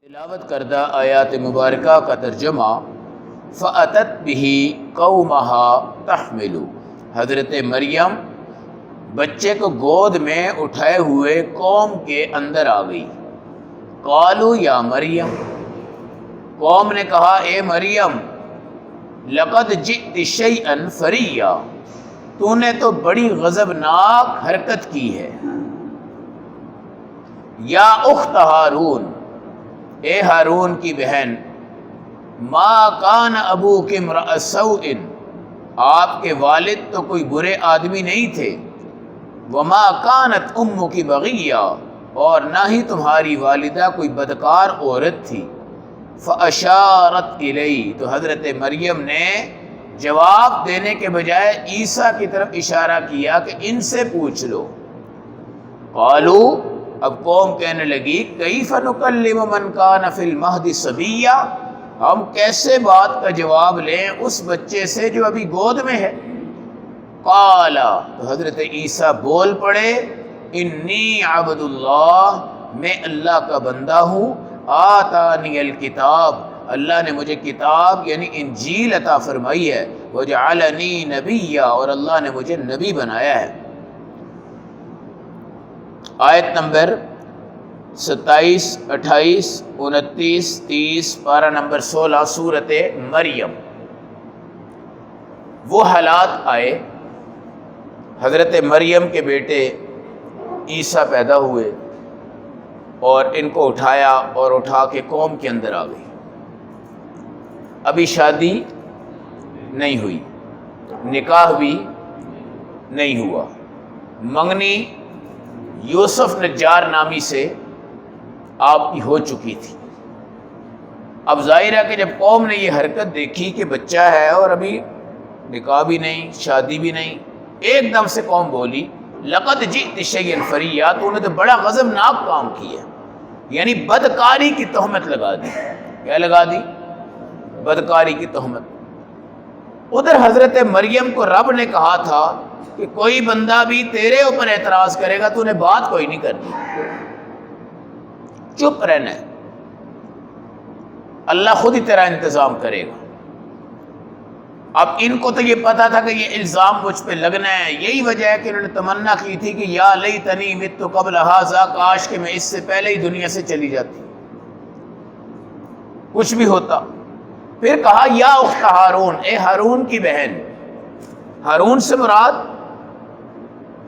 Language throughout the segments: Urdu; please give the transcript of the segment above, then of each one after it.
تلاوت کردہ آیات مبارکہ کا ترجمہ فَأَتَتْ بِهِ قَوْمَهَا تَحْمِلُ، حضرت مریم بچے کو گود میں اٹھائے ہوئے قوم کے اندر آ گئی۔ قالوا یا مریم، قوم نے کہا اے مریم، لقد جئت شیئا فریا، تو نے تو بڑی غضبناک حرکت کی ہے۔ یا اخت ہارون، اے ہارون کی بہن، ما کان ابوک امرأ سوء، آپ کے والد تو کوئی برے آدمی نہیں تھے، وما کانت امک بغیہ، اور نہ ہی تمہاری والدہ کوئی بدکار عورت تھی۔ فاشارت الیہ، تو حضرت مریم نے جواب دینے کے بجائے عیسیٰ کی طرف اشارہ کیا کہ ان سے پوچھ لو۔ قالو، اب قوم کہنے لگی کیف نکلم من کان فی المہد صبیا، ہم کیسے بات کا جواب لیں اس بچے سے جو ابھی گود میں ہے۔ قال، تو حضرت عیسیٰ بول پڑے انی عبد اللہ، میں اللہ کا بندہ ہوں، آتانی الکتاب، اللہ نے مجھے کتاب یعنی انجیل عطا فرمائی ہے، وجعلنی نبیا، اور اللہ نے مجھے نبی بنایا ہے۔ آیت نمبر 27، 28، 29، 30، پارہ نمبر 16 سورۃ مریم۔ وہ حالات آئے، حضرت مریم کے بیٹے عیسیٰ پیدا ہوئے اور ان کو اٹھایا اور اٹھا کے قوم کے اندر آ گئی۔ ابھی شادی نہیں ہوئی، نکاح بھی نہیں ہوا، منگنی یوسف نجار نامی سے آپ کی ہو چکی تھی۔ اب ظاہر ہے کہ جب قوم نے یہ حرکت دیکھی کہ بچہ ہے اور ابھی نکاح بھی نہیں، شادی بھی نہیں، ایک دم سے قوم بولی لقد جئت شیئا فریا، تو انہیں تو بڑا غضبناک کام کیا، یعنی بدکاری کی تہمت لگا دی۔ کیا لگا دی؟ بدکاری کی تہمت۔ ادھر حضرت مریم کو رب نے کہا تھا کہ کوئی بندہ بھی تیرے اوپر اعتراض کرے گا تو انہیں بات کوئی نہیں کرنی، چپ رہنا ہے، اللہ خود ہی تیرا انتظام کرے گا۔ اب ان کو تو یہ پتا تھا کہ یہ الزام مجھ پہ لگنا ہے، یہی وجہ ہے کہ انہوں نے تمنا کی تھی کہ یا لیتنی مت قبل ھذا، کاش کہ میں اس سے پہلے ہی دنیا سے چلی جاتی، کچھ بھی ہوتا۔ پھر کہا یا اخت ہارون، اے ہارون کی بہن۔ ہارون سے مراد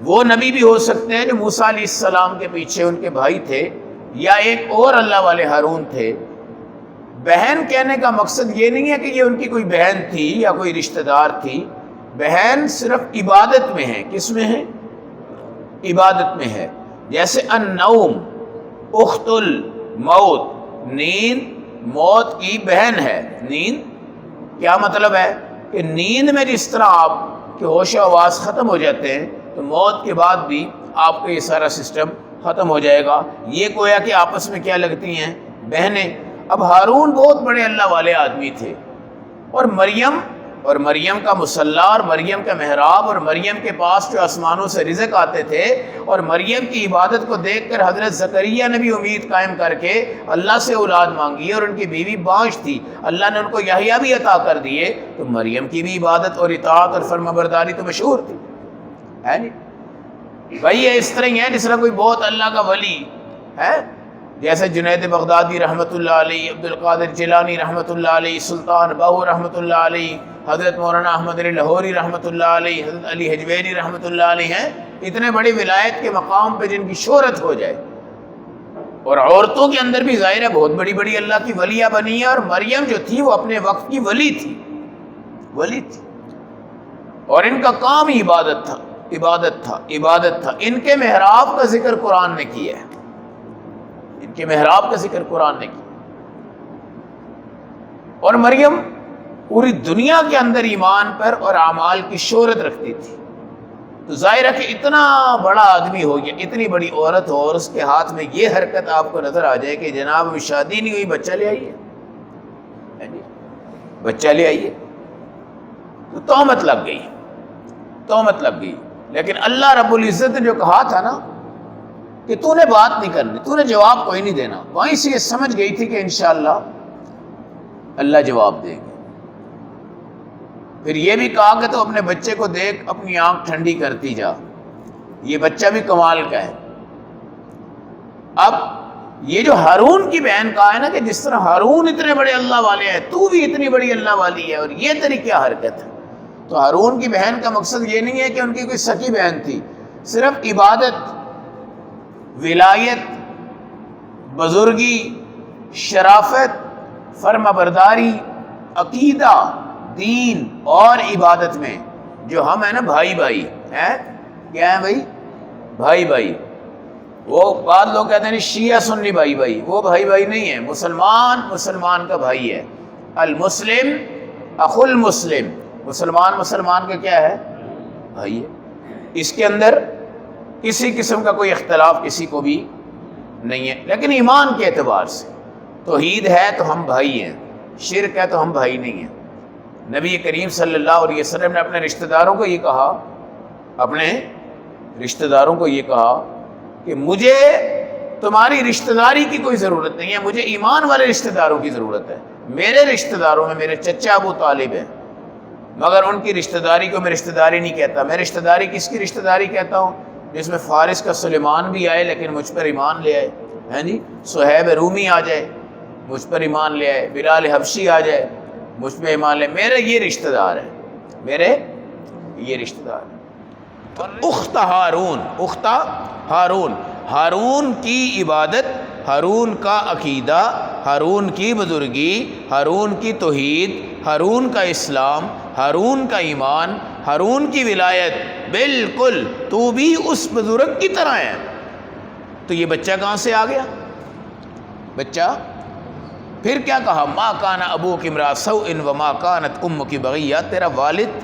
وہ نبی بھی ہو سکتے ہیں جو موسیٰ علیہ السلام کے پیچھے ان کے بھائی تھے، یا ایک اور اللہ والے ہارون تھے۔ بہن کہنے کا مقصد یہ نہیں ہے کہ یہ ان کی کوئی بہن تھی یا کوئی رشتہ دار تھی، بہن صرف عبادت میں ہے۔ کس میں ہے؟ عبادت میں ہے۔ جیسے النوم اخت الموت، نیند موت کی بہن ہے۔ نیند کیا مطلب ہے؟ کہ نیند میں جس طرح آپ کے ہوش و حواس ختم ہو جاتے ہیں تو موت کے بعد بھی آپ کا یہ سارا سسٹم ختم ہو جائے گا۔ یہ گویا کہ آپس میں کیا لگتی ہیں؟ بہنیں۔ اب ہارون بہت بڑے اللہ والے آدمی تھے، اور مریم کا مصلی اور مریم کا محراب اور مریم کے پاس جو آسمانوں سے رزق آتے تھے، اور مریم کی عبادت کو دیکھ کر حضرت زکریا نے بھی امید قائم کر کے اللہ سے اولاد مانگی، اور ان کی بیوی بانج تھی، اللہ نے ان کو یحییٰ بھی عطا کر دیے، تو مریم کی بھی عبادت اور اطاعت اور فرمانبرداری تو مشہور تھی، ہے نہیں بھائی؟ یہ اس طرح ہی ہے جس طرح کوئی بہت اللہ کا ولی ہے، جیسے جنید بغدادی رحمۃ اللہ علیہ، عبد القادر جیلانی رحمۃ اللہ علیہ، سلطان باہو رحمۃ اللہ علیہ، حضرت مولانا احمد علی لاہوری رحمۃ اللہ علیہ، حضرت علی حجویری رحمۃ اللہ علیہ ہیں، اتنے بڑی ولایت کے مقام پہ جن کی شہرت ہو جائے۔ اور عورتوں کے اندر بھی ظاہر ہے بہت بڑی بڑی اللہ کی ولیہ بنی ہے، اور مریم جو تھی وہ اپنے وقت کی ولی تھی، اور ان کا کام ہی عبادت تھا۔ ان کے محراب کا ذکر قرآن نے کیا ہے، ان کے محراب کا ذکر قرآن نے کیا۔ اور مریم پوری دنیا کے اندر ایمان پر اور اعمال کی شہرت رکھتی تھی، تو ظاہر ہے کہ اتنا بڑا آدمی ہو گیا، اتنی بڑی عورت ہو، اور اس کے ہاتھ میں یہ حرکت آپ کو نظر آ جائے کہ جناب ابھی شادی نہیں ہوئی، بچہ لے آئیے، بچہ لے آئیے، تو تہمت لگ گئی۔ لیکن اللہ رب العزت نے جو کہا تھا نا کہ تو نے بات نہیں کرنی، تو نے جواب کوئی نہیں دینا۔ وہیں سے یہ سمجھ گئی تھی کہ انشاءاللہ اللہ جواب دے گی۔ پھر یہ بھی کہا کہ تو اپنے بچے کو دیکھ، اپنی آنکھ ٹھنڈی کرتی جا، یہ بچہ بھی کمال کا ہے۔ اب یہ جو ہارون کی بہن کہا ہے نا کہ جس طرح ہارون اتنے بڑے اللہ والے ہیں، تو بھی اتنی بڑی اللہ والی ہے، اور یہ تیری کیا حرکت ہے؟ تو ہارون کی بہن کا مقصد یہ نہیں ہے کہ ان کی کوئی سکی بہن تھی، صرف عبادت، ولایت، بزرگی، شرافت، فرما برداری، عقیدہ، دین اور عبادت میں جو ہم ہیں نا بھائی بھائی ہیں، کیا ہیں بھائی؟ بھائی بھائی۔ وہ بعض لوگ کہتے ہیں شیعہ سنی بھائی بھائی، وہ بھائی بھائی نہیں ہے، مسلمان مسلمان کا بھائی ہے۔ المسلم اخو المسلم، مسلمان مسلمان کا کیا ہے؟ بھائی ہے۔ اس کے اندر کسی قسم کا کوئی اختلاف کسی کو بھی نہیں ہے، لیکن ایمان کے اعتبار سے توحید ہے تو ہم بھائی ہیں، شرک ہے تو ہم بھائی نہیں ہیں۔ نبی کریم صلی اللہ علیہ وسلم نے اپنے رشتہ داروں کو یہ کہا، اپنے رشتہ داروں کو یہ کہا کہ مجھے تمہاری رشتہ داری کی کوئی ضرورت نہیں ہے، مجھے ایمان والے رشتہ داروں کی ضرورت ہے۔ میرے رشتہ داروں میں میرے چچا ابو طالب ہیں، مگر ان کی رشتہ داری کو میں رشتہ داری نہیں کہتا۔ میں رشتہ داری کس کی رشتہ داری کہتا ہوں؟ جس میں فارس کا سلیمان بھی آئے لیکن مجھ پر ایمان لے آئے، ہیں جی، صہیب رومی آ جائے مجھ پر ایمان لے آئے، بلال حبشی آ جائے مجھ پہ ایمان لے، میرے یہ رشتہ دار ہیں، میرے یہ رشتہ دار ہیں۔ اخت ہارون، اخت ہارون، ہارون کی عبادت، ہارون کا عقیدہ، ہارون کی بزرگی، ہارون کی توحید، ہارون کا اسلام، ہارون کا ایمان، ہارون کی ولایت، بالکل تو بھی اس بزرگ کی طرح ہے۔ تو یہ بچہ کہاں سے آ گیا؟ بچہ پھر کیا کہا؟ ما کان ابوک امرأ سوء وما کانت امک بغیہ، تیرا والد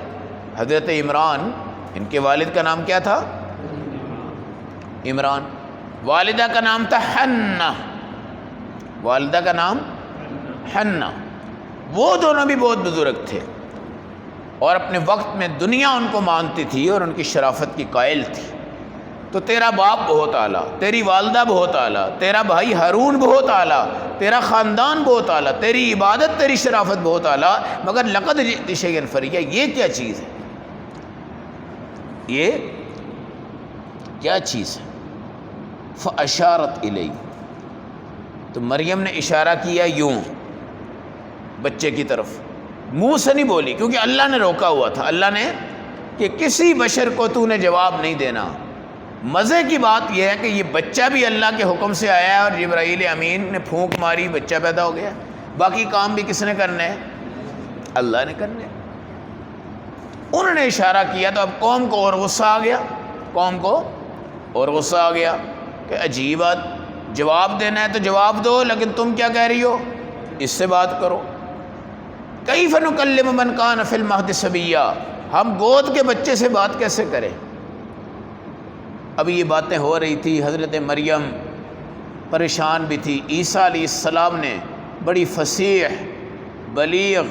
حضرت عمران، ان کے والد کا نام کیا تھا؟ عمران، والدہ کا نام تھا حنہ، والدہ کا نام حنہ۔ وہ دونوں بھی بہت بزرگ تھے اور اپنے وقت میں دنیا ان کو مانتی تھی اور ان کی شرافت کی قائل تھی۔ تو تیرا باپ بہت اعلیٰ، تیری والدہ بہت اعلیٰ، تیرا بھائی ہارون بہت اعلیٰ، تیرا خاندان بہت اعلیٰ، تیری عبادت، تیری شرافت بہت اعلیٰ، مگر لقد جئت شیئا فریّا، یہ کیا چیز ہے؟ یہ کیا چیز ہے؟ فاشارت الیہ، تو مریم نے اشارہ کیا یوں بچے کی طرف، منہ سے نہیں بولی کیونکہ اللہ نے روکا ہوا تھا، اللہ نے کہ کسی بشر کو تو نے جواب نہیں دینا۔ مزے کی بات یہ ہے کہ یہ بچہ بھی اللہ کے حکم سے آیا ہے اور جبرائیل امین نے پھونک ماری، بچہ پیدا ہو گیا، باقی کام بھی کس نے کرنے ہیں؟ اللہ نے کرنے۔ انہوں نے اشارہ کیا تو اب قوم کو اور غصہ آ گیا، قوم کو اور غصہ آ گیا کہ عجیب بات، جواب دینا ہے تو جواب دو، لیکن تم کیا کہہ رہی ہو؟ اس سے بات کرو۔ کیف نکلم من کان فی المہد صبیا، ہم گود کے بچے سے بات کیسے کریں؟ اب یہ باتیں ہو رہی تھی، حضرت مریم پریشان بھی تھی۔ عیسیٰ علیہ السلام نے بڑی فصیح، بلیغ،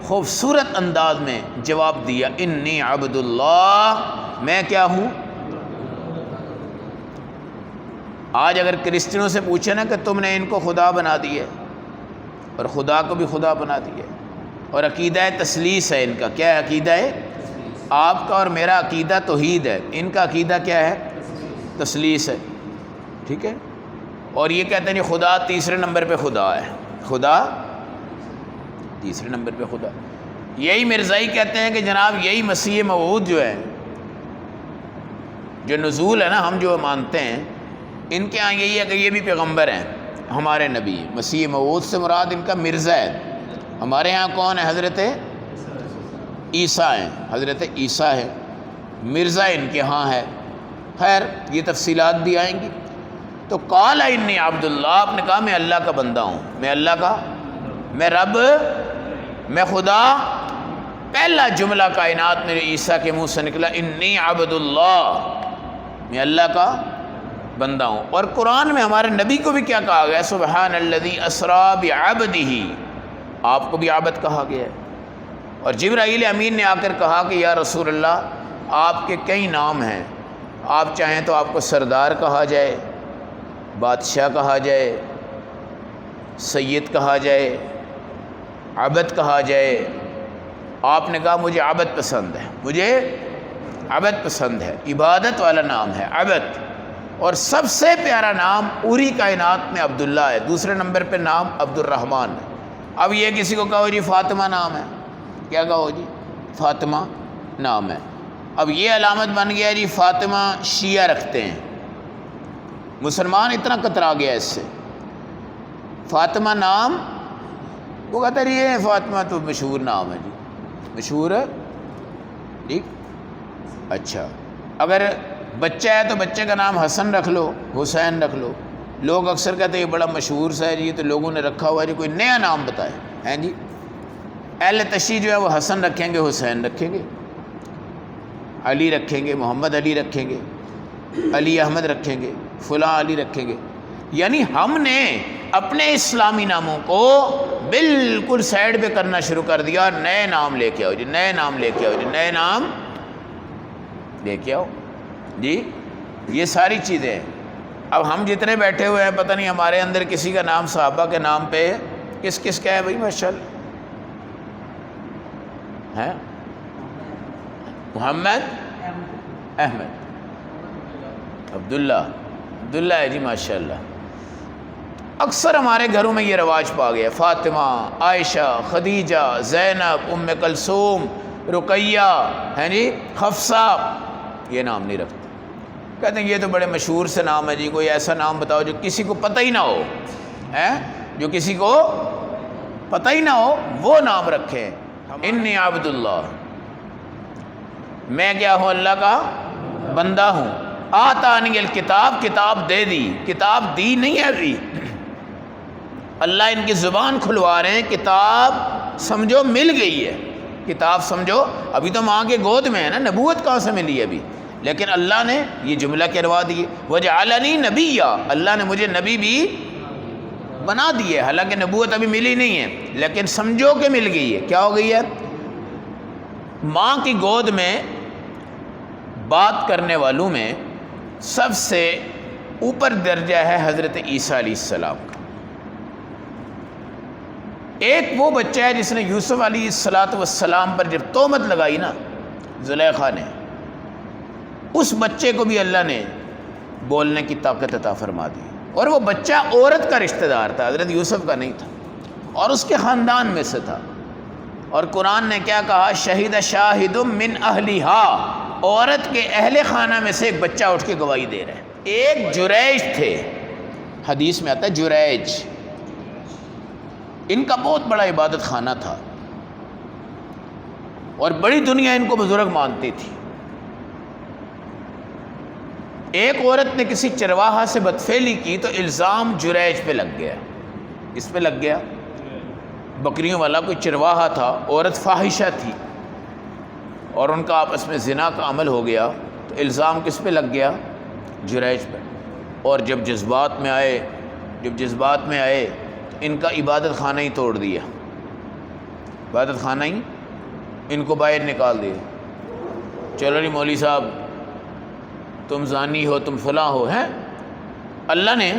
خوبصورت انداز میں جواب دیا، انی عبد اللہ، میں کیا ہوں؟ آج اگر کرسچنوں سے پوچھے نا کہ تم نے ان کو خدا بنا دیے اور خدا کو بھی خدا بنا دیے، اور عقیدہ تثلیث ہے ان کا، کیا ہے عقیدہ ہے؟ آپ کا اور میرا عقیدہ توحید ہے، ان کا عقیدہ کیا ہے؟ تثلیث ہے، ٹھیک ہے؟ اور یہ کہتے ہیں خدا تیسرے نمبر پہ خدا ہے، خدا تیسرے نمبر پہ خدا۔ یہی مرزائی کہتے ہیں کہ جناب یہی مسیح موعود جو ہے، جو نزول ہے نا ہم جو مانتے ہیں، ان کے ہاں یہی ہے کہ یہ بھی پیغمبر ہیں، ہمارے نبی مسیح موعود سے مراد ان کا مرزا ہے۔ ہمارے ہاں کون ہے؟ حضرت عیسیٰ ہیں، حضرت عیسیٰ ہے، مرزا ان کے ہاں ہے۔ خیر یہ تفصیلات بھی آئیں گی۔ تو قال انی عبد اللہ، آپ نے کہا میں اللہ کا بندہ ہوں، میں اللہ کا، میں رب، میں خدا۔ پہلا جملہ کائنات میں عیسیٰ کے منہ سے نکلا، انی عبد اللہ، میں اللہ کا بندہ ہوں۔ اور قرآن میں ہمارے نبی کو بھی کیا کہا گیا؟ سبحان الذی اسریٰ بعبدہ، آپ کو بھی عبد کہا گیا ہے۔ اور جبرائیل امین نے آ کر کہا کہ یا رسول اللہ، آپ کے کئی نام ہیں، آپ چاہیں تو آپ کو سردار کہا جائے، بادشاہ کہا جائے، سید کہا جائے، عبد کہا جائے، آپ نے کہا مجھے عبد پسند ہے، مجھے عبد پسند ہے، عبادت والا نام ہے عبد۔ اور سب سے پیارا نام پوری کائنات میں عبداللہ ہے، دوسرے نمبر پہ نام عبد الرحمن ہے۔ اب یہ کسی کو کہو جی فاطمہ نام ہے، کیا کہو جی فاطمہ نام ہے، اب یہ علامت بن گیا جی فاطمہ شیعہ رکھتے ہیں، مسلمان اتنا کترا گیا اس سے، فاطمہ نام، وہ کہتا ہے یہ فاطمہ تو مشہور نام ہے جی، مشہور ہے ٹھیک، اچھا اگر بچہ ہے تو بچے کا نام حسن رکھ لو، حسین رکھ لو، لوگ اکثر کہتے ہیں یہ بڑا مشہور سا ہے جی، تو لوگوں نے رکھا ہوا ہے جی، کوئی نیا نام بتائے ہیں جی، اہل تشیع جو ہے وہ حسن رکھیں گے، حسین رکھیں گے، علی رکھیں گے، محمد علی رکھیں گے، علی احمد رکھیں گے، فلاں علی رکھیں گے، یعنی ہم نے اپنے اسلامی ناموں کو بالکل سائڈ پہ کرنا شروع کر دیا، نئے نام لے کے آؤ جی، نئے نام لے کے آؤ جی، نئے نام لے کے آؤ جی، یہ ساری چیزیں ہیں۔ اب ہم جتنے بیٹھے ہوئے ہیں پتہ نہیں ہمارے اندر کسی کا نام صحابہ کے نام پہ کس کس کا ہے بھائی ماشاءاللہ ہے، محمد احمد، عبداللہ ہے جی ماشاءاللہ۔ اکثر ہمارے گھروں میں یہ رواج پا گیا، فاطمہ، عائشہ، خدیجہ، زینب، ام کلثوم، رقیہ ہے جی، حفصہ، یہ نام نہیں رکھتے، کہتے ہیں یہ تو بڑے مشہور سے نام ہے جی، کوئی ایسا نام بتاؤ جو کسی کو پتہ ہی نہ ہو، جو کسی کو پتہ ہی نہ ہو وہ نام رکھیں۔ انی عبداللہ، میں کیا ہوں؟ اللہ کا بندہ ہوں۔ آتانی الکتاب، کتاب دے دی، کتاب دی نہیں ہے ابھی، اللہ ان کی زبان کھلوا رہے ہیں، کتاب سمجھو مل گئی ہے، کتاب سمجھو، ابھی تو ماں کے گود میں ہے نا، نبوت کہاں سے ملی ہے ابھی، لیکن اللہ نے یہ جملہ کہلوا دیے، وجعلنی نبیا، اللہ نے مجھے نبی بھی بنا دیے، حالانکہ نبوت ابھی ملی نہیں ہے، لیکن سمجھو کہ مل گئی ہے۔ کیا ہو گئی ہے؟ ماں کی گود میں بات کرنے والوں میں سب سے اوپر درجہ ہے حضرت عیسیٰ علیہ السلام کا۔ ایک وہ بچہ ہے جس نے یوسف علیہ السلام پر جب تہمت لگائی نا زلیخا نے، اس بچے کو بھی اللہ نے بولنے کی طاقت عطا فرما دی، اور وہ بچہ عورت کا رشتہ دار تھا، حضرت یوسف کا نہیں تھا، اور اس کے خاندان میں سے تھا، اور قرآن نے کیا کہا؟ شہید شاہد من اہلہا، عورت کے اہل خانہ میں سے ایک بچہ اٹھ کے گواہی دے رہا ہے۔ ایک جریج تھے، حدیث میں آتا ہے جریج، ان کا بہت بڑا عبادت خانہ تھا، اور بڑی دنیا ان کو بزرگ مانتی تھی۔ ایک عورت نے کسی چرواہا سے بدفعلی کی تو الزام جریج پہ لگ گیا، اس پہ لگ گیا، بکریوں والا کوئی چرواہا تھا، عورت فاحشہ تھی، اور ان کا آپس میں زنا کا عمل ہو گیا، تو الزام کس پہ لگ گیا؟ جریج پہ۔ اور جب جذبات میں آئے ان کا عبادت خانہ ہی توڑ دیا، عبادت خانہ ہی ان کو باہر نکال دیا، چلو جی مولوی صاحب تم زانی ہو، تم فلاں ہو، ہیں۔ اللہ نے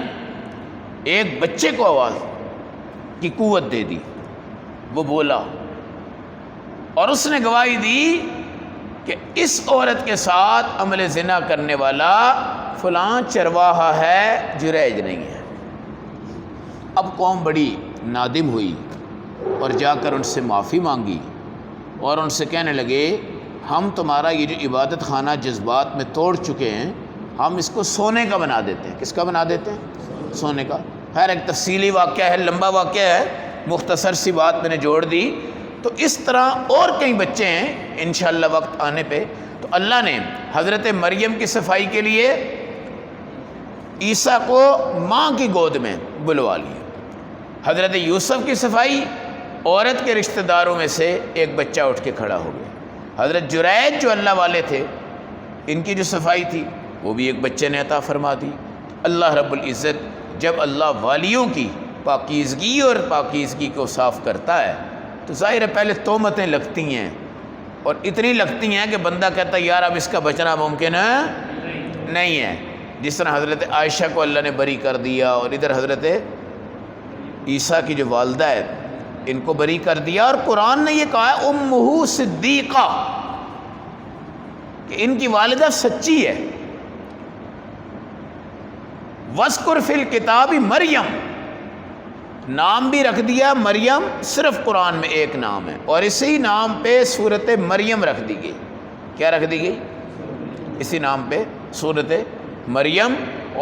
ایک بچے کو آواز کی قوت دے دی، وہ بولا، اور اس نے گواہی دی کہ اس عورت کے ساتھ عمل زنا کرنے والا فلاں چرواہا ہے، جریج نہیں ہے۔ اب قوم بڑی نادم ہوئی اور جا کر ان سے معافی مانگی، اور ان سے کہنے لگے ہم تمہارا یہ جو عبادت خانہ جذبات میں توڑ چکے ہیں، ہم اس کو سونے کا بنا دیتے ہیں۔ کس کا بنا دیتے ہیں؟ سونے کا۔ خیر ایک تفصیلی واقعہ ہے، لمبا واقعہ ہے، مختصر سی بات میں نے جوڑ دی۔ تو اس طرح اور کئی بچے ہیں انشاءاللہ وقت آنے پہ۔ تو اللہ نے حضرت مریم کی صفائی کے لیے عیسیٰ کو ماں کی گود میں بلوا لیا، حضرت یوسف کی صفائی، عورت کے رشتہ داروں میں سے ایک بچہ اٹھ کے کھڑا ہو گیا، حضرت جریج جو اللہ والے تھے ان کی جو صفائی تھی وہ بھی ایک بچے نے عطا فرما دی۔ اللہ رب العزت جب اللہ والیوں کی پاکیزگی اور پاکیزگی کو صاف کرتا ہے تو ظاہر ہے پہلے تہمتیں لگتی ہیں، اور اتنی لگتی ہیں کہ بندہ کہتا ہے یار اب اس کا بچنا ممکن ہے نہیں ہے، جس طرح حضرت عائشہ کو اللہ نے بری کر دیا، اور ادھر حضرت عیسیٰ کی جو والدہ ہے ان کو بری کر دیا، اور قرآن نے یہ کہا ہے امہ صدیقہ کہ ان کی والدہ سچی ہے۔ وَاذْكُرْ فِي الْكِتَابِ مریم، نام بھی رکھ دیا مریم، صرف قرآن میں ایک نام ہے، اور اسی نام پہ سورت مریم رکھ دی گئی۔ کیا رکھ دی گئی؟ اسی نام پہ سورت مریم،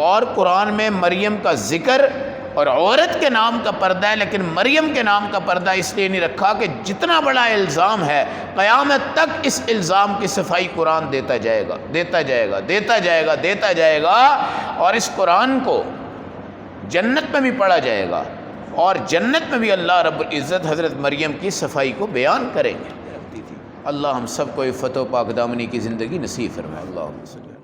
اور قرآن میں مریم کا ذکر اور عورت کے نام کا پردہ ہے، لیکن مریم کے نام کا پردہ اس لیے نہیں رکھا کہ جتنا بڑا الزام ہے قیامت تک اس الزام کی صفائی قرآن دیتا جائے گا، دیتا جائے گا، دیتا جائے گا، دیتا جائے گا، اور اس قرآن کو جنت میں بھی پڑھا جائے گا، اور جنت میں بھی اللہ رب العزت حضرت مریم کی صفائی کو بیان کریں گے۔ اللہ ہم سب کو فتح و پاک دامنی کی زندگی نصیب فرمائے۔ اللہ